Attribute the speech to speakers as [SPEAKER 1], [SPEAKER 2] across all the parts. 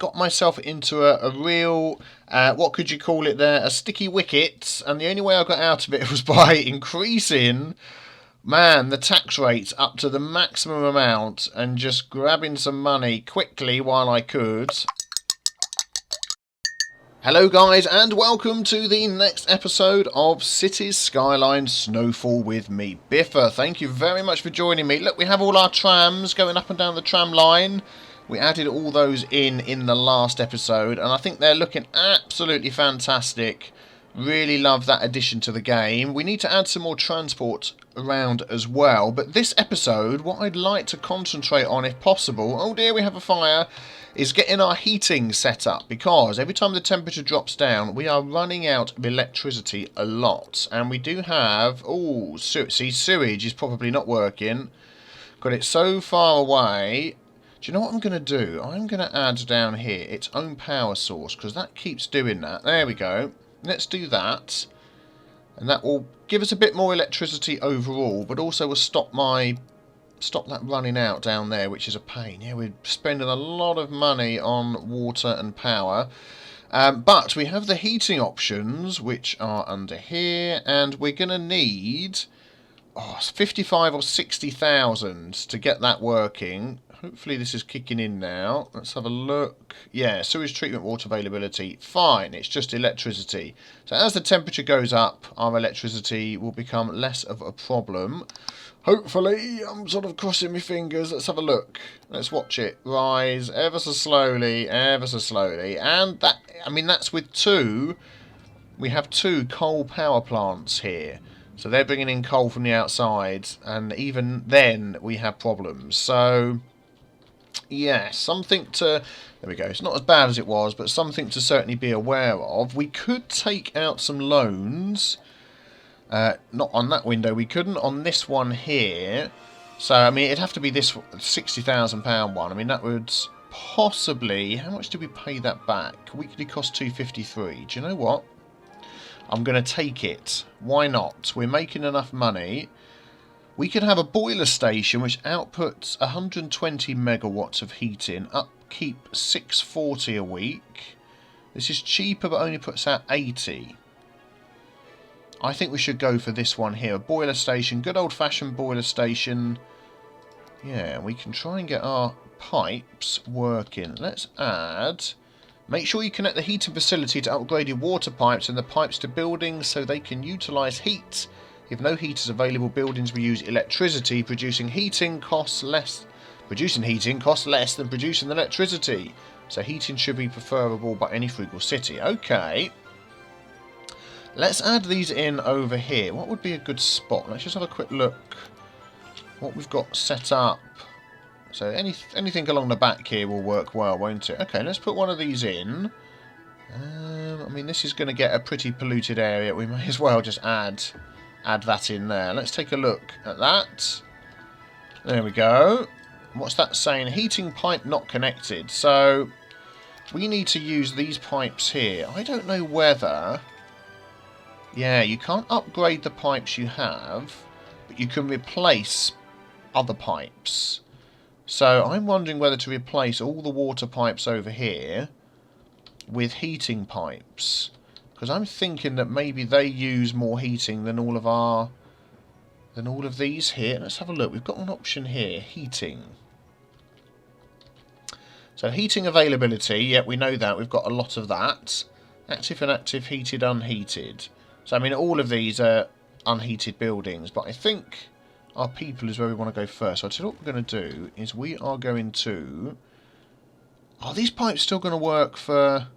[SPEAKER 1] got myself into a real, what could you call it there, a sticky wicket, and the only way I got out of it was by increasing, man, the tax rates up to the maximum amount and just grabbing some money quickly while I could. Hello guys, and welcome to the next episode of Cities Skylines Snowfall with me, Biffa. Thank you very much for joining me. Look, we have all our trams going up and down the tram line. We added all those in the last episode, and I think they're looking absolutely fantastic. Really love that addition to the game. We need to add some more transport around as well, but this episode, what I'd like to concentrate on, if possible, oh dear, we have a fire, is getting our heating set up, because every time the temperature drops down, we are running out of electricity a lot. And we do have, oh, see, sewage is probably not working. Got it so far away. Do you know what I'm going to do? I'm going to add down here its own power source, because that keeps doing that. There we go. Let's do that. And that will give us a bit more electricity overall, but also will stop that running out down there, which is a pain. Yeah, we're spending a lot of money on water and power. But we have the heating options, which are under here, and we're going to need 55 or 60,000 to get that working. Hopefully this is kicking in now. Let's have a look. Yeah, sewage treatment water availability. Fine, it's just electricity. So as the temperature goes up, our electricity will become less of a problem. Hopefully, I'm sort of crossing my fingers. Let's have a look. Let's watch it rise ever so slowly, ever so slowly. And that, I mean, that's with two. We have two coal power plants here. So they're bringing in coal from the outside, and even then we have problems. So yeah, something to, there we go, it's not as bad as it was, but something to certainly be aware of. We could take out some loans, not on that window, we couldn't on this one here. So I mean, it'd have to be this £60,000 one. I mean, that would possibly, how much did we pay that back? Weekly cost 253. Do you know what, I'm going to take it. Why not? We're making enough money. We could have a boiler station which outputs 120 megawatts of heating, upkeep 640 a week. This is cheaper but only puts out 80. I think we should go for this one here, a boiler station, good old-fashioned boiler station. Yeah, we can try and get our pipes working. Let's add, make sure you connect the heating facility to upgraded water pipes and the pipes to buildings so they can utilise heat. If no heat is available, buildings will use electricity. Producing heating costs less than producing electricity. So heating should be preferable by any frugal city. Okay. Let's add these in over here. What would be a good spot? Let's just have a quick look what we've got set up. So anything along the back here will work well, won't it? Okay, let's put one of these in. I mean, this is going to get a pretty polluted area. We may as well just add that in there. Let's take a look at that. There we go. What's that saying? Heating pipe not connected. So we need to use these pipes here. I don't know whether, yeah, you can't upgrade the pipes you have, but you can replace other pipes. So I'm wondering whether to replace all the water pipes over here with heating pipes, because I'm thinking that maybe they use more heating than all of these here. Let's have a look. We've got an option here, heating. So heating availability, yeah, we know that. We've got a lot of that. Active, inactive, heated, unheated. So I mean, all of these are unheated buildings, but I think our people is where we want to go first. So I tell you what we're going to do is we are going to, are these pipes still going to work for,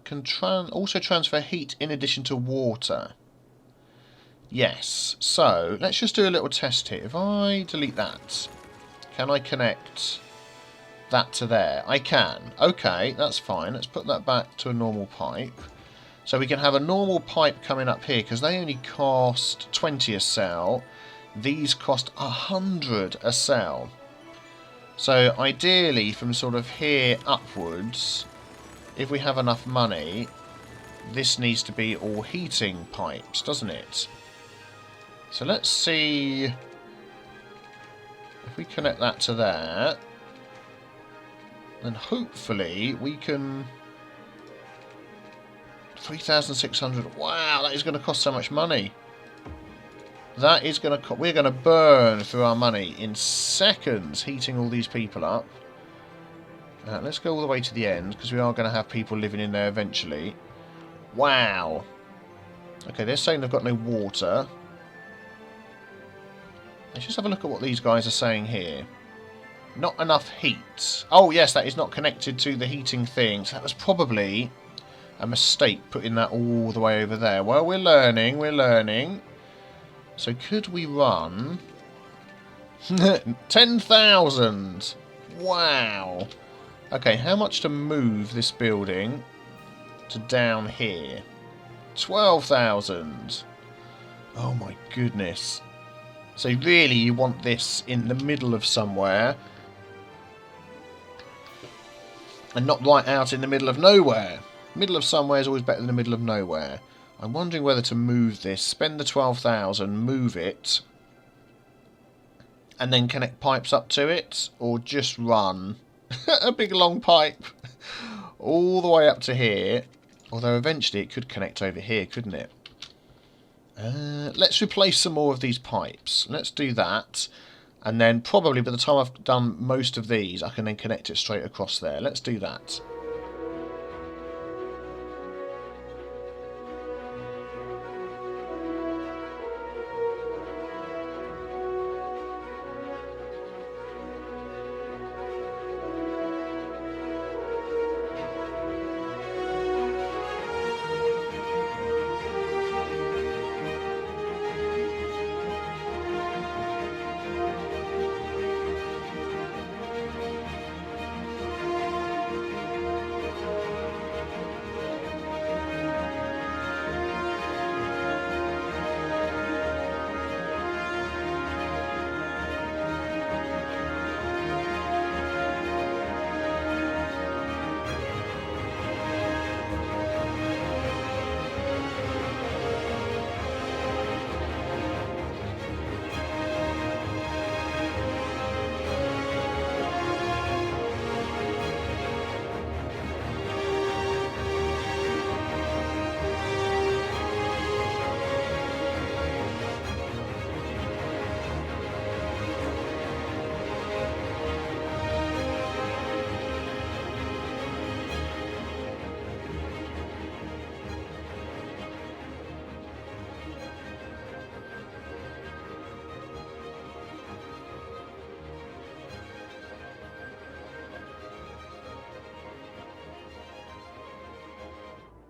[SPEAKER 1] can also transfer heat in addition to water. Yes, so let's just do a little test here. If I delete that, can I connect that to there? I can. Okay, that's fine. Let's put that back to a normal pipe. So we can have a normal pipe coming up here, because they only cost 20 a cell. These cost 100 a cell. So ideally, from sort of here upwards, if we have enough money, this needs to be all heating pipes, doesn't it? So let's see if we connect that to there. then hopefully we can... 3,600. Wow, that is going to cost so much money. That is going to... We're going to burn through our money in seconds heating all these people up. Let's go all the way to the end, because we are going to have people living in there eventually. Wow. Okay, they're saying they've got no water. Let's just have a look at what these guys are saying here. Not enough heat. Oh, yes, that is not connected to the heating thing. So that was probably a mistake putting that all the way over there. Well, we're learning, we're learning. So could we run... 10,000! Wow. Okay, how much to move this building to down here? 12,000. Oh my goodness. So really you want this in the middle of somewhere and not right out in the middle of nowhere. Middle of somewhere is always better than the middle of nowhere. I'm wondering whether to move this, spend the 12,000, move it, and then connect pipes up to it, or just run a big long pipe all the way up to here. Although eventually it could connect over here, couldn't it? Let's replace some more of these pipes. Let's do that. And then probably by the time I've done most of these, I can then connect it straight across there. Let's do that.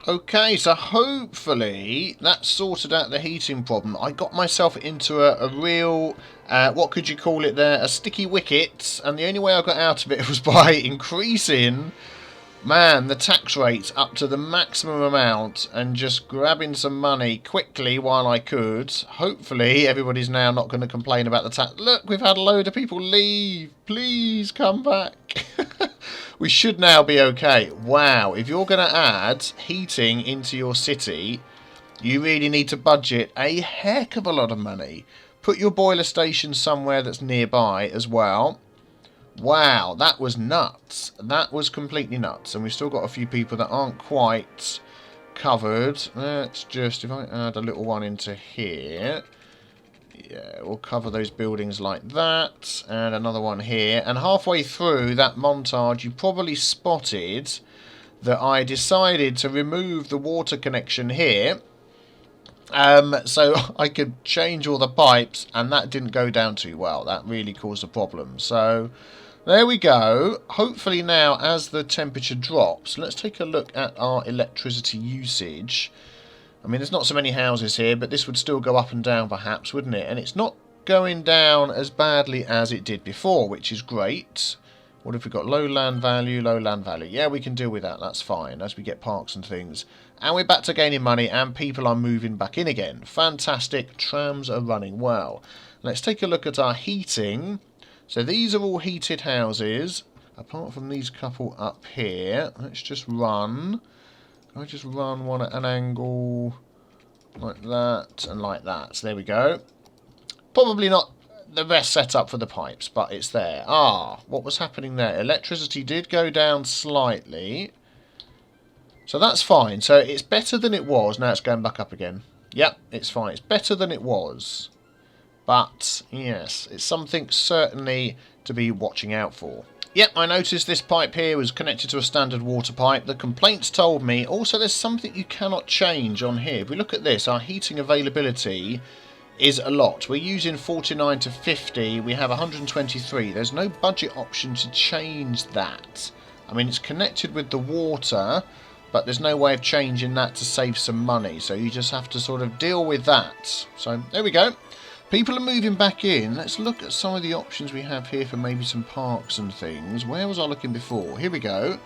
[SPEAKER 1] Okay, so hopefully that sorted out the heating problem. I got myself into a real, what could you call it there, a sticky wicket, and the only way I got out of it was by increasing, man, the tax rates up to the maximum amount and just grabbing some money quickly while I could. Hopefully everybody's now not going to complain about the tax. Look, we've had a load of people leave. Please come back. We should now be okay. Wow, if you're going to add heating into your city, you really need to budget a heck of a lot of money. Put your boiler station somewhere that's nearby as well. Wow, that was nuts. That was completely nuts. And we've still got a few people that aren't quite covered. Let's just, if I add a little one into here... Yeah, we'll cover those buildings like that. And another one here. And halfway through that montage, you probably spotted that I decided to remove the water connection here. So I could change all the pipes, and that didn't go down too well. That really caused a problem. So there we go. Hopefully now, as the temperature drops, let's take a look at our electricity usage. I mean, there's not so many houses here, but this would still go up and down perhaps, wouldn't it? And it's not going down as badly as it did before, which is great. What if we've got low land value, low land value? Yeah, we can deal with that. That's fine as we get parks and things. And we're back to gaining money, and people are moving back in again. Fantastic. Trams are running well. Let's take a look at our heating. So these are all heated houses, apart from these couple up here. Let's just run... I just run one at an angle like that and like that. So there we go. Probably not the best setup for the pipes, but it's there. Ah, what was happening there? Electricity did go down slightly. So that's fine. So it's better than it was. Now it's going back up again. Yep, it's fine. It's better than it was. But, yes, it's something certainly to be watching out for. Yep, I noticed this pipe here was connected to a standard water pipe. The complaints told me. Also, there's something you cannot change on here. If we look at this, our heating availability is a lot. We're using 49 to 50. We have 123. There's no budget option to change that. I mean, it's connected with the water, but there's no way of changing that to save some money. So you just have to sort of deal with that. So there we go. People are moving back in. Let's look at some of the options we have here for maybe some parks and things. Where was I looking before? Here we go.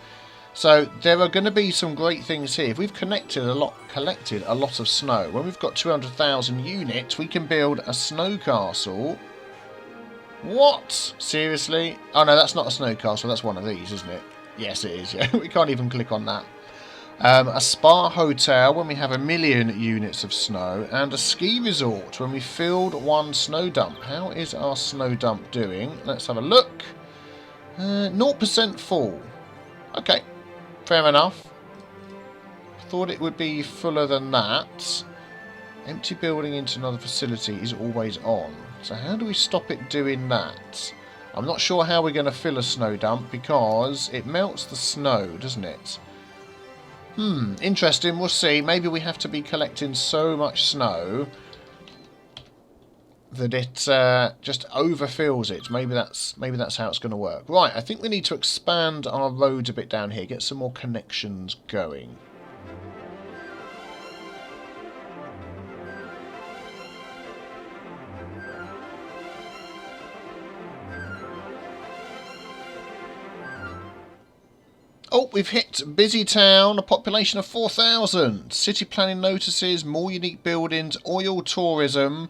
[SPEAKER 1] So there are going to be some great things here. If we've collected a lot of snow, when we've got 200,000 units, we can build a snow castle. What? Seriously? Oh no, that's not a snow castle. That's one of these, isn't it? Yes, it is. Yeah, we can't even click on that. A spa hotel when we have 1 million units of snow, and a ski resort when we filled 1 snow dump. How is our snow dump doing? Let's have a look. 0% full. Okay, fair enough. Thought it would be fuller than that. Empty building into another facility is always on. So how do we stop it doing that? I'm not sure how we're going to fill a snow dump because it melts the snow, doesn't it? Interesting. We'll see. Maybe we have to be collecting so much snow that it just overfills it. Maybe that's how it's going to work. Right, I think we need to expand our roads a bit down here, get some more connections going. Oh, we've hit busy town, a population of 4,000. City planning notices, more unique buildings, oil tourism,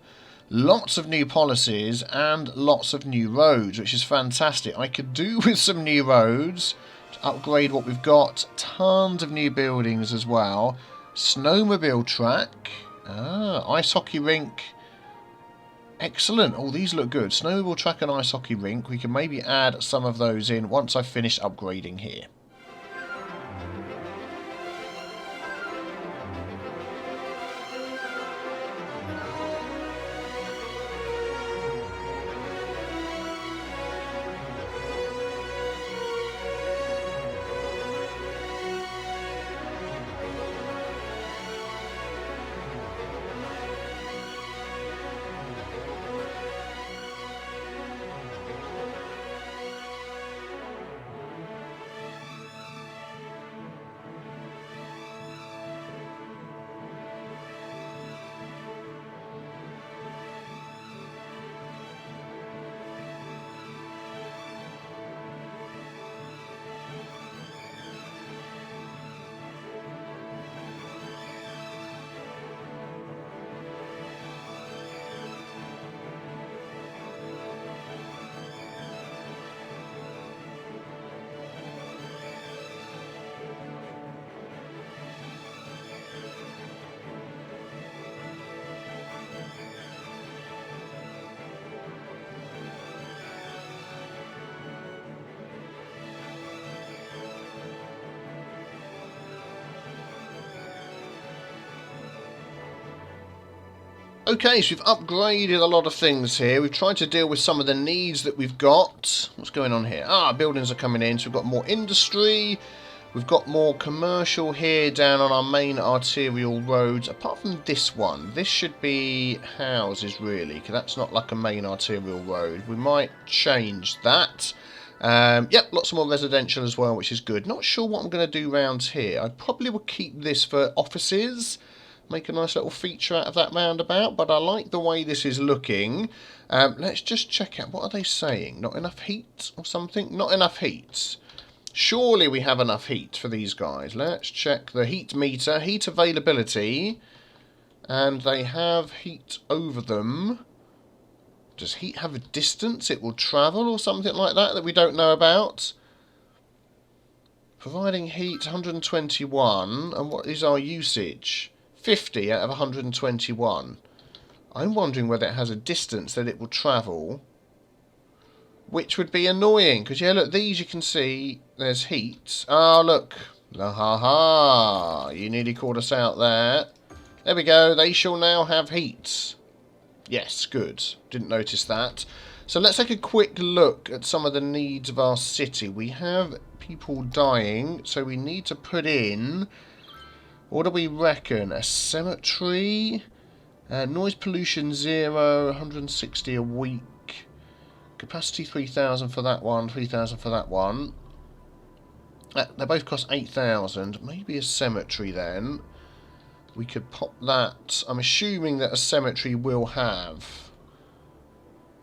[SPEAKER 1] lots of new policies, and lots of new roads, which is fantastic. I could do with some new roads to upgrade what we've got. Tons of new buildings as well. Snowmobile track. Ice hockey rink. Excellent. Oh, these look good. Snowmobile track and ice hockey rink. We can maybe add some of those in once I've finished upgrading here. Okay, so we've upgraded a lot of things here. We've tried to deal with some of the needs that we've got. What's going on here? Buildings are coming in. So we've got more industry. We've got more commercial here down on our main arterial roads. Apart from this one, this should be houses really, because that's not like a main arterial road. We might change that. Yep, lots more residential as well, which is good. Not sure what I'm going to do round here. I probably will keep this for offices. Make a nice little feature out of that roundabout, but I like the way this is looking. Let's just check out, what are they saying? Not enough heat or something? Not enough heat. Surely we have enough heat for these guys. Let's check the heat meter, heat availability, and they have heat over them. Does heat have a distance it will travel or something like that we don't know about? Providing heat 121, and what is our usage? 50 out of 121. I'm wondering whether it has a distance that it will travel, which would be annoying, because, yeah, look, these you can see, there's heat. Oh, look. La ha ha. You nearly called us out there. There we go. They shall now have heat. Yes, good. Didn't notice that. So let's take a quick look at some of the needs of our city. We have people dying, so we need to put in, what do we reckon, a cemetery? Noise pollution 0, 160 a week. Capacity 3,000 for that one, 3,000 for that one. They both cost 8,000. Maybe a cemetery then. We could pop that. I'm assuming that a cemetery will have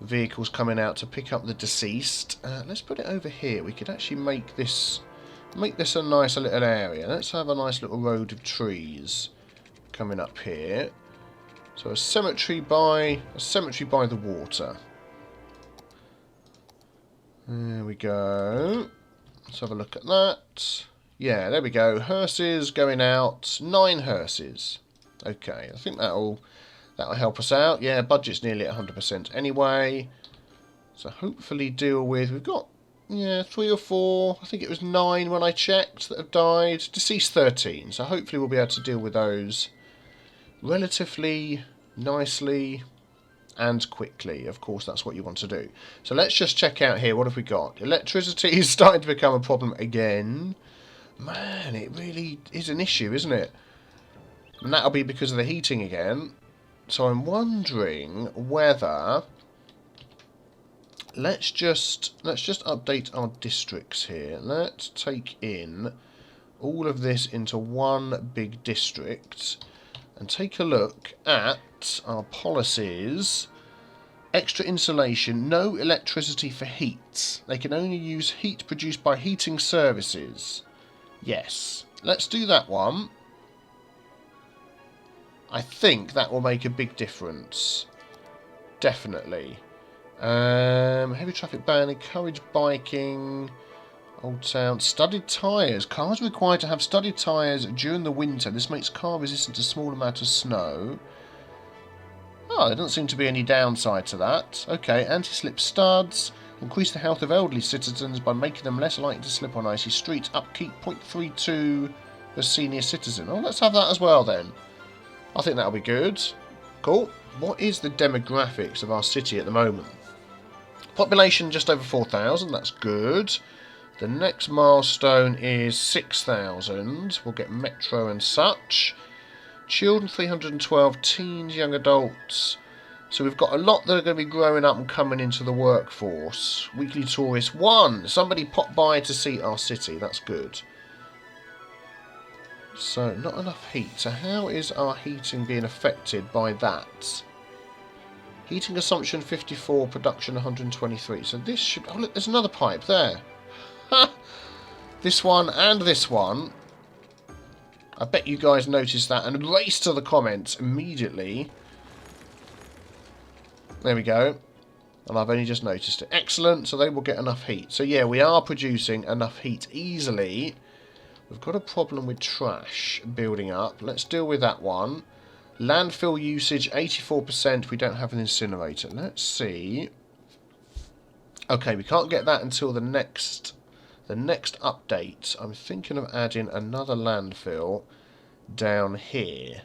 [SPEAKER 1] vehicles coming out to pick up the deceased. Let's put it over here. We could actually make this a nice little area. Let's have a nice little road of trees coming up here. So a cemetery by the water. There we go. Let's have a look at that. Yeah, there we go. Hearses going out. 9 hearses. Okay, I think that'll help us out. Yeah, budget's nearly at 100% anyway. So hopefully deal with... We've got, 3 or 4. I think it was 9 when I checked that have died. Deceased 13. So hopefully we'll be able to deal with those relatively nicely and quickly. Of course, that's what you want to do. So let's just check out here. What have we got? Electricity is starting to become a problem again. Man, it really is an issue, isn't it? And that'll be because of the heating again. So I'm wondering whether... Let's just update our districts here. Let's take in all of this into one big district and take a look at our policies. Extra insulation, no electricity for heat. They can only use heat produced by heating services. Yes, let's do that one. I think that will make a big difference. Definitely. Heavy traffic ban, encourage biking. Old Town. Studded tyres. Cars are required to have studded tyres during the winter. This makes car resistant to small amount of snow. Oh, there doesn't seem to be any downside to that. Okay, anti-slip studs. Increase the health of elderly citizens by making them less likely to slip on icy streets. Upkeep 0.32 for senior citizen. Oh, let's have that as well then. I think that'll be good. Cool. What is the demographics of our city at the moment? Population just over 4,000. That's good. The next milestone is 6,000. We'll get metro and such. Children 312. Teens, young adults. So we've got a lot that are going to be growing up and coming into the workforce. Weekly tourists 1. Somebody popped by to see our city. That's good. So not enough heat. So how is our heating being affected by that? Heating consumption 54, production 123. So this should... Oh look, there's another pipe there. Ha! This one and this one. I bet you guys noticed that and race to the comments immediately. There we go. And I've only just noticed it. Excellent. So they will get enough heat. So yeah, we are producing enough heat easily. We've got a problem with trash building up. Let's deal with that one. Landfill usage 84%. We don't have an incinerator. Let's see. Okay, we can't get that until the next update. I'm thinking of adding another landfill down here.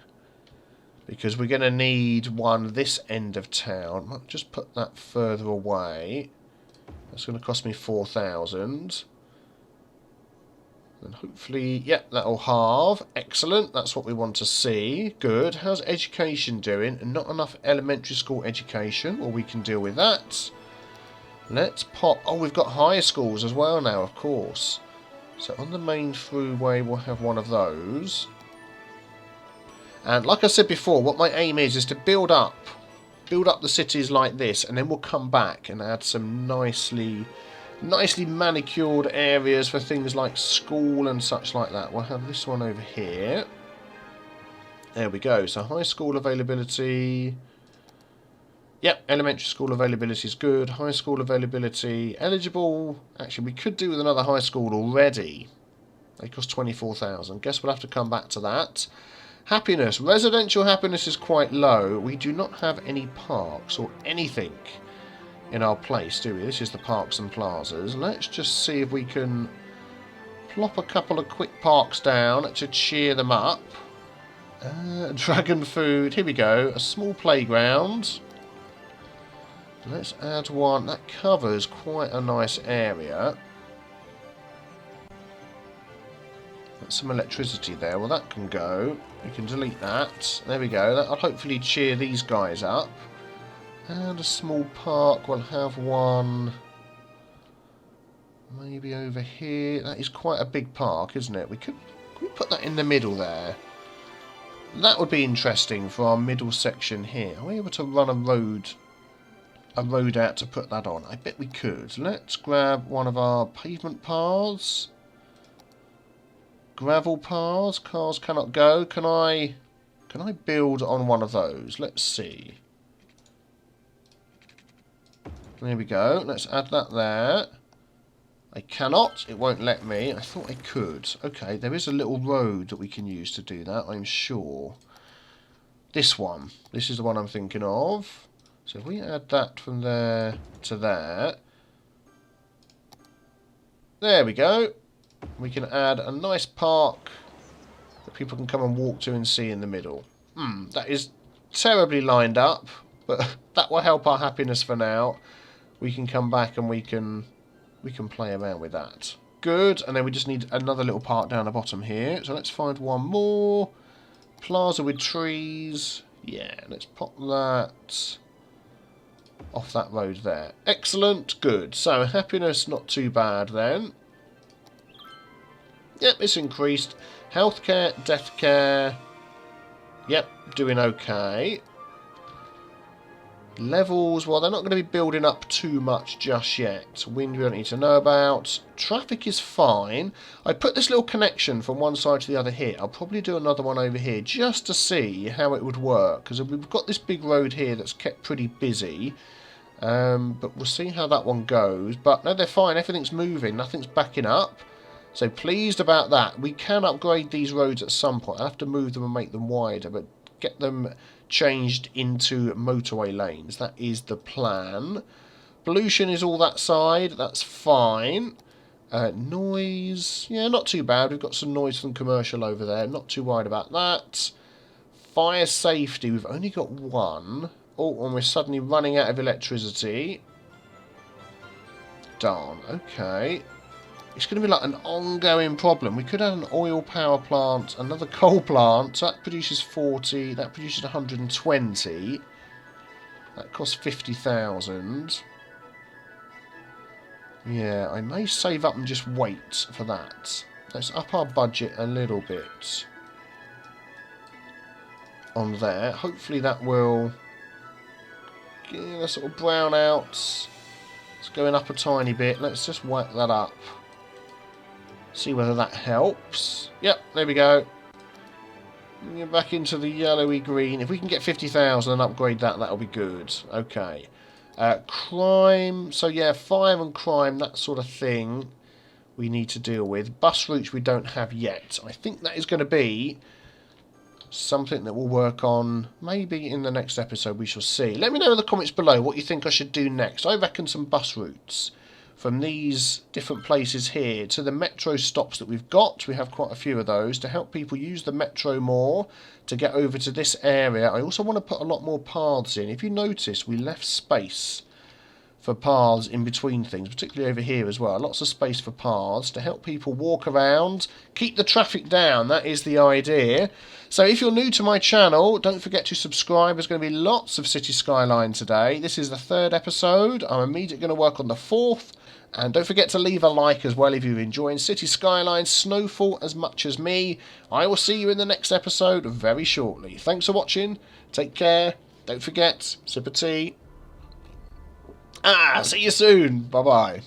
[SPEAKER 1] Because we're going to need one this end of town. I'll just put that further away. That's going to cost me 4,000. And hopefully, yep, that'll halve. Excellent. That's what we want to see. Good. How's education doing? Not enough elementary school education. Well, we can deal with that. Let's pop... Oh, we've got higher schools as well now, of course. So on the main throughway, we'll have one of those. And like I said before, what my aim is to build up the cities like this, and then we'll come back and add some nicely manicured areas for things like school and such like that. We'll have this one over here. There we go. So high school availability. Yep, elementary school availability is good. High school availability eligible. Actually, we could do with another high school already. They cost 24,000. Guess we'll have to come back to that. Happiness. Residential happiness is quite low. We do not have any parks or anything in our place, do we? This is the parks and plazas. Let's just see if we can plop a couple of quick parks down to cheer them up. Dragon food. Here we go. A small playground. Let's add one. That covers quite a nice area. That's some electricity there. Well, that can go. We can delete that. There we go. That'll hopefully cheer these guys up. And a small park. We'll have one maybe over here. That is quite a big park, isn't it? Can we put that in the middle there? That would be interesting for our middle section here. Are we able to run a road out to put that on? I bet we could. Let's grab one of our pavement paths. Gravel paths. Cars cannot go. Can I build on one of those? Let's see. There we go. Let's add that there. I cannot. It won't let me. I thought I could. Okay, there is a little road that we can use to do that, I'm sure. This one. This is the one I'm thinking of. So if we add that from there to there. There we go. We can add a nice park that people can come and walk to and see in the middle. That is terribly lined up, but that will help our happiness for now. We can come back and we can play around with that. Good, and then we just need another little part down the bottom here. So let's find one more. Plaza with trees. Yeah, let's pop that off that road there. Excellent, good. So happiness not too bad then. Yep, it's increased. Healthcare, death care. Yep, doing okay. Levels, well, they're not going to be building up too much just yet. Wind we don't need to know about. Traffic is fine. I put this little connection from one side to the other here. I'll probably do another one over here just to see how it would work. Because we've got this big road here that's kept pretty busy. But we'll see how that one goes. But no, they're fine. Everything's moving. Nothing's backing up. So pleased about that. We can upgrade these roads at some point. I have to move them and make them wider. But get them changed into motorway lanes. That is the plan. Pollution is all that side. That's fine. Noise. Yeah, not too bad. We've got some noise from commercial over there. Not too worried about that. Fire safety. We've only got one. Oh, and we're suddenly running out of electricity. Darn. Okay. It's going to be like an ongoing problem. We could have an oil power plant, another coal plant. So that produces 40. That produces 120. That costs 50,000. Yeah, I may save up and just wait for that. Let's up our budget a little bit on there. Hopefully that will give us sort of brown out. It's going up a tiny bit. Let's just whack that up. See whether that helps. Yep, there we go. Get back into the yellowy green. If we can get 50,000 and upgrade that, that'll be good. Okay. Crime. So yeah, fire and crime, that sort of thing we need to deal with. Bus routes we don't have yet. I think that is going to be something that we'll work on maybe in the next episode. We shall see. Let me know in the comments below what you think I should do next. I reckon some bus routes from these different places here to the metro stops that we've got. We have quite a few of those to help people use the metro more to get over to this area. I also want to put a lot more paths in. If you notice, we left space for paths in between things, particularly over here as well. Lots of space for paths to help people walk around, keep the traffic down. That is the idea. So if you're new to my channel, don't forget to subscribe. There's going to be lots of Cities Skylines today. This is the 3rd episode. I'm immediately going to work on the 4th. And don't forget to leave a like as well if you're enjoying Cities Skylines Snowfall as much as me. I will see you in the next episode very shortly. Thanks for watching. Take care. Don't forget, sip of tea. See you soon. Bye-bye.